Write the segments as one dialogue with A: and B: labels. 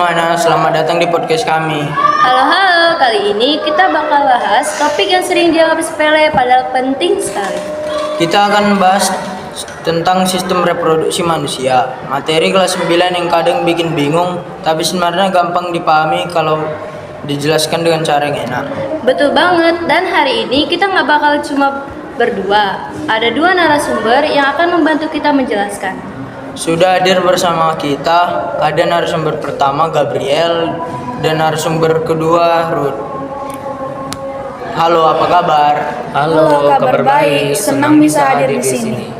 A: semuanya, selamat datang di podcast kami.
B: Halo, kali ini kita bakal bahas topik yang sering dianggap sepele padahal penting sekali.
A: Kita akan bahas tentang sistem reproduksi manusia. Materi kelas 9 yang kadang bikin bingung, tapi sebenarnya gampang dipahami kalau dijelaskan dengan cara yang enak.
B: Betul banget, dan hari ini kita nggak bakal cuma berdua. Ada dua narasumber yang akan membantu kita menjelaskan.
A: Sudah hadir bersama kita, ada narasumber pertama Gabriel dan narasumber kedua Ruth. Halo, apa kabar?
C: Halo, kabar baik. Senang bisa hadir di sini.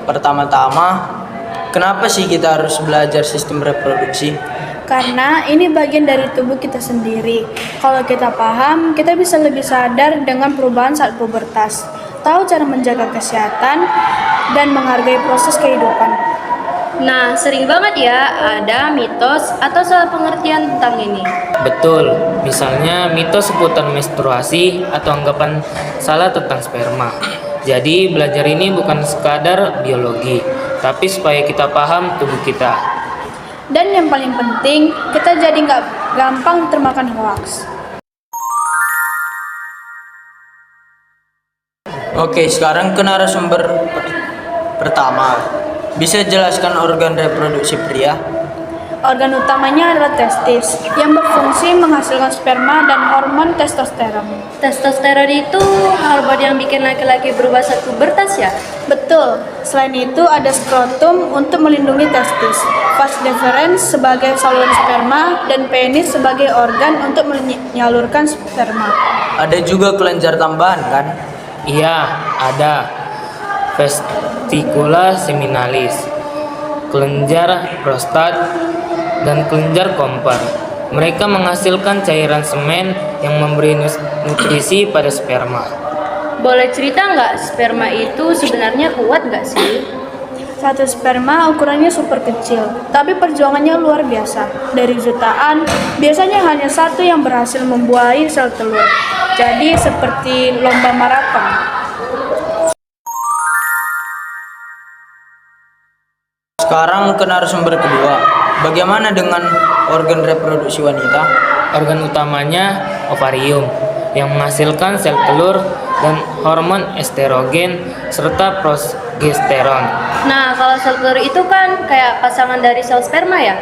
A: Pertama-tama, kenapa sih kita harus belajar sistem reproduksi?
C: Karena ini bagian dari tubuh kita sendiri. Kalau kita paham, kita bisa lebih sadar dengan perubahan saat pubertas, tahu cara menjaga kesehatan, dan menghargai proses kehidupan.
B: Nah, sering banget ya ada mitos atau salah pengertian tentang ini.
D: Betul, misalnya mitos seputar menstruasi atau anggapan salah tentang sperma. Jadi belajar ini bukan sekadar biologi, tapi supaya kita paham tubuh kita.
C: Dan yang paling penting, kita jadi nggak gampang termakan hoaks.
A: Oke, sekarang ke narasumber pertama. Bisa jelaskan organ reproduksi pria?
C: Organ utamanya adalah testis, yang berfungsi menghasilkan sperma dan hormon testosteron.
B: Testosteron itu hormon yang bikin laki-laki berubah saat pubertas ya?
C: Betul, selain itu ada skrotum untuk melindungi testis, vas deferens sebagai saluran sperma, dan penis sebagai organ untuk menyalurkan sperma.
A: Ada juga kelenjar tambahan kan?
D: Iya, ada vesicula seminalis, kelenjar prostat, dan kelenjar kompar. Mereka menghasilkan cairan semen yang memberi nutrisi pada sperma.
B: Boleh cerita nggak sperma itu sebenarnya kuat nggak sih?
C: Satu sperma ukurannya super kecil, tapi perjuangannya luar biasa. Dari jutaan, biasanya hanya satu yang berhasil membuahi sel telur. Jadi seperti lomba maraton.
A: Sekarang ke narasumber kedua. Bagaimana dengan organ reproduksi wanita?
D: Organ utamanya ovarium yang menghasilkan sel telur dan hormon estrogen serta progesteron.
B: Nah, kalau sel telur itu kan kayak pasangan dari sel sperma ya?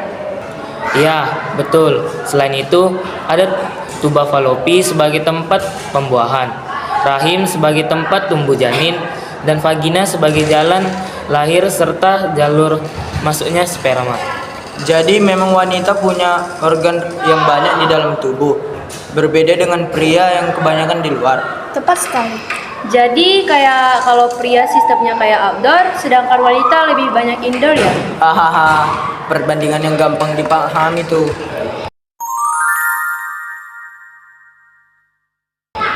D: Iya, betul. Selain itu, ada tuba falopi sebagai tempat pembuahan, rahim sebagai tempat tumbuh janin, dan vagina sebagai jalan lahir serta jalur masuknya sperma.
A: Jadi memang wanita punya organ yang banyak di dalam tubuh, berbeda dengan pria yang kebanyakan di luar.
C: Tepat sekali.
B: Jadi kayak kalau pria sistemnya kayak outdoor, sedangkan wanita lebih banyak indoor ya?
A: Hahaha, perbandingan yang gampang dipahami tuh.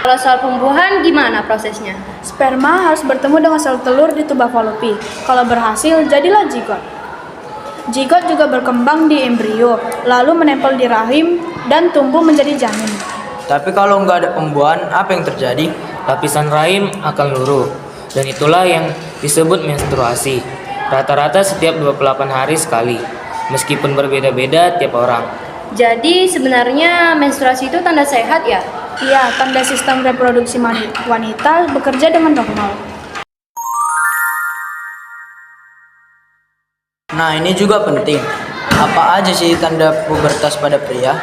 B: Kalau soal pembuahan gimana prosesnya?
C: Sperma harus bertemu dengan sel telur di tuba falopi. Kalau berhasil, jadilah zigot. Zigot juga berkembang di embrio, lalu menempel di rahim dan tumbuh menjadi janin.
A: Tapi kalau nggak ada pembuahan, apa yang terjadi?
D: Lapisan rahim akan luruh, dan itulah yang disebut menstruasi. Rata-rata setiap 28 hari sekali, meskipun berbeda-beda tiap orang.
B: Jadi sebenarnya menstruasi itu tanda sehat ya?
C: Iya, tanda sistem reproduksi wanita bekerja dengan normal.
A: Nah, ini juga penting. Apa aja sih tanda pubertas pada pria?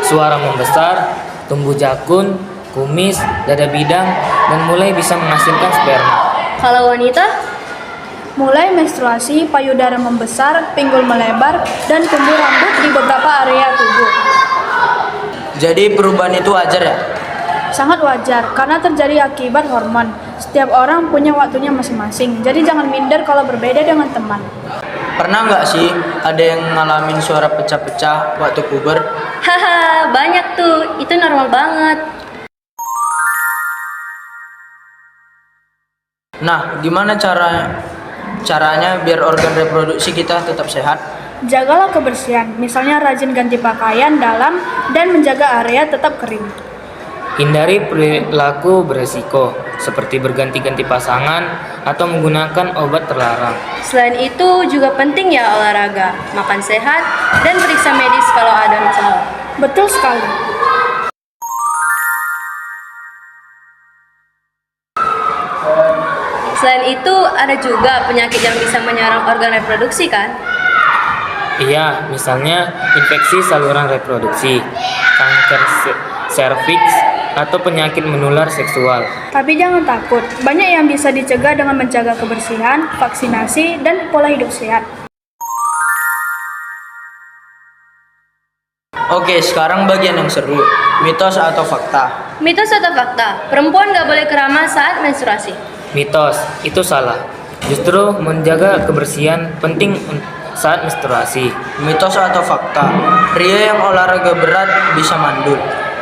D: Suara membesar, tumbuh jakun, kumis, dada bidang, dan mulai bisa menghasilkan sperma.
B: Kalau wanita?
C: Mulai menstruasi, payudara membesar, pinggul melebar, dan tumbuh rambut di beberapa area tubuh.
A: Jadi perubahan itu wajar ya?
C: Sangat wajar, karena terjadi akibat hormon. Setiap orang punya waktunya masing-masing, jadi jangan minder kalau berbeda dengan teman.
A: Pernah nggak sih ada yang ngalamin suara pecah-pecah waktu puber?
B: Haha, banyak tuh. Itu normal banget.
A: Nah, gimana caranya biar organ reproduksi kita tetap sehat?
C: Jagalah kebersihan, misalnya rajin ganti pakaian dalam dan menjaga area tetap kering.
D: Hindari perilaku beresiko, seperti berganti-ganti pasangan atau menggunakan obat terlarang.
B: Selain itu juga penting ya olahraga, makan sehat, dan periksa medis kalau ada masalah.
C: Betul sekali.
B: Selain itu ada juga penyakit yang bisa menyerang organ reproduksi kan?
D: Iya, misalnya infeksi saluran reproduksi, kanker serviks, atau penyakit menular seksual.
C: Tapi jangan takut, banyak yang bisa dicegah dengan menjaga kebersihan, vaksinasi, dan pola hidup sehat.
A: Oke, sekarang bagian yang seru. Mitos atau fakta?
B: Mitos atau fakta? Perempuan nggak boleh keramas saat menstruasi.
D: Mitos, itu salah. Justru menjaga kebersihan penting saat menstruasi.
A: Mitos atau fakta? Pria yang olahraga berat bisa mandul.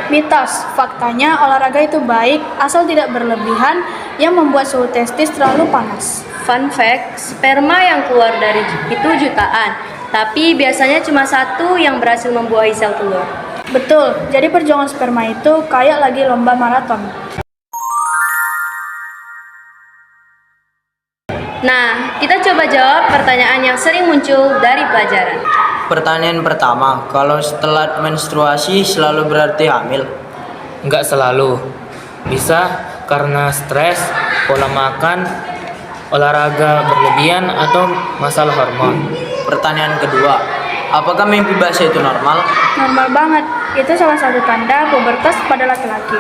C: Mitos, faktanya olahraga itu baik asal tidak berlebihan yang membuat suhu testis terlalu panas.
B: Fun fact, sperma yang keluar dari itu jutaan, tapi biasanya cuma satu yang berhasil membuahi sel telur.
C: Betul, jadi perjuangan sperma itu kayak lagi lomba maraton.
B: Nah, kita coba jawab pertanyaan yang sering muncul dari pelajaran.
A: Pertanyaan pertama, kalau setelah menstruasi selalu berarti hamil?
D: Enggak selalu. Bisa karena stres, pola makan, olahraga berlebihan, atau masalah hormon.
A: Pertanyaan kedua, apakah mimpi basah itu normal?
C: Normal banget, itu salah satu tanda pubertas pada laki-laki.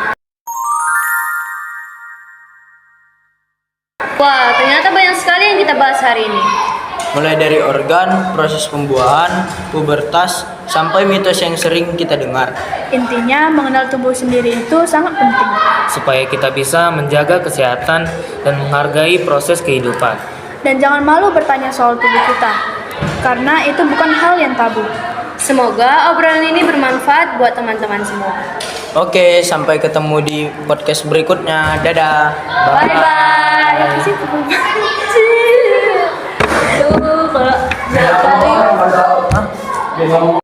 B: Wah, ternyata banyak sekali yang kita bahas hari ini.
A: Mulai dari organ, proses pembuahan, pubertas, sampai mitos yang sering kita dengar.
C: Intinya, mengenal tubuh sendiri itu sangat penting.
D: Supaya kita bisa menjaga kesehatan dan menghargai proses kehidupan.
C: Dan jangan malu bertanya soal tubuh kita, karena itu bukan hal yang tabu.
B: Semoga obrolan ini bermanfaat buat teman-teman semua.
A: Oke, sampai ketemu di podcast berikutnya. Dadah.
B: Bye-bye. Tuh, kalau